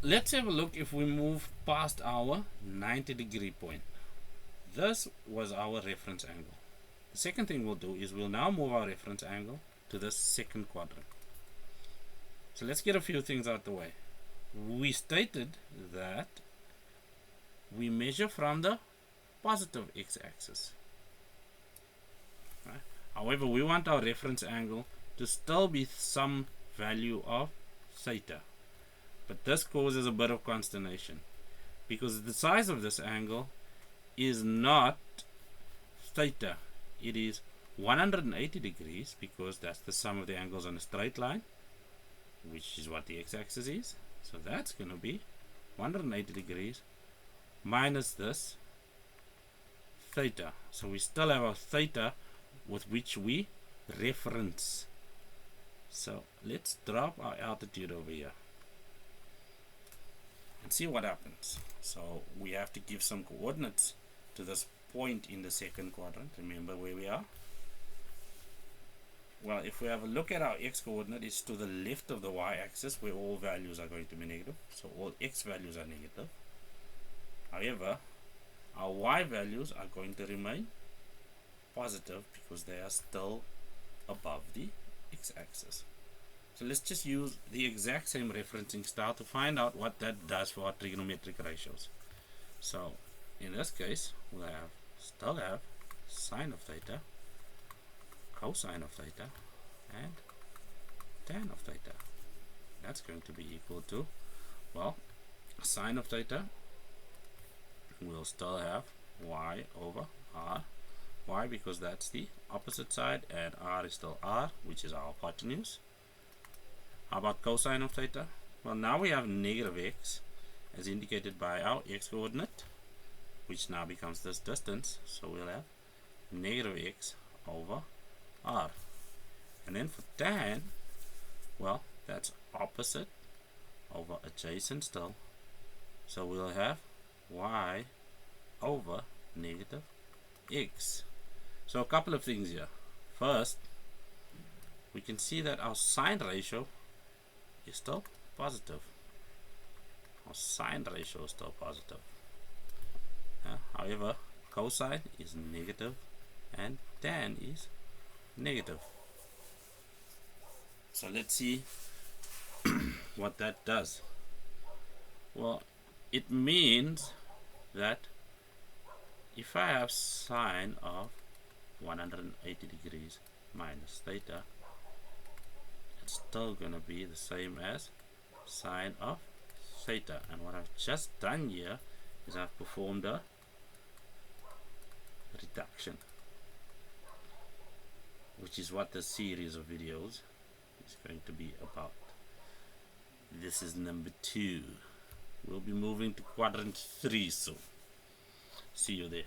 let's have a look if we move past our 90-degree point. This was our reference angle. The second thing we'll do is we'll now move our reference angle to the second quadrant. So let's get a few things out the way. We stated that we measure from the positive x-axis. Right? However, we want our reference angle to still be some value of theta. But this causes a bit of consternation because the size of this angle is not theta. It is 180 degrees because that's the sum of the angles on a straight line, which is what the x-axis is. So that's going to be 180 degrees minus this theta. So we still have our theta with which we reference. So let's drop our altitude over here and see what happens. So we have to give some coordinates to this point in the second quadrant. Remember where we are? Well, if we have a look at our x coordinate, it's to the left of the y-axis where all values are going to be negative. So all x values are negative. However, our y values are going to remain positive because they are still above the x-axis. So let's just use the exact same referencing style to find out what that does for our trigonometric ratios. So in this case, we'll still have sine of theta, cosine of theta, and tan of theta. That's going to be equal to, well, sine of theta, we'll still have y over r. Why? Because that's the opposite side, and r is still r, which is our hypotenuse. How about cosine of theta? Well, now we have negative x as indicated by our x coordinate, which now becomes this distance. So we'll have negative x over r. And then for tan, well, that's opposite over adjacent still. So we'll have y over negative x. So a couple of things here. First, we can see that our sine ratio is still positive. Our sine ratio is still positive. However, cosine is negative and tan is negative. So let's see what that does. Well, it means that if I have sine of 180 degrees minus theta, it's still going to be the same as sine of theta. And what I've just done here is I've performed a reduction, which is what the series of videos is going to be about. This is number 2. We'll be moving to quadrant 3 soon. See you there.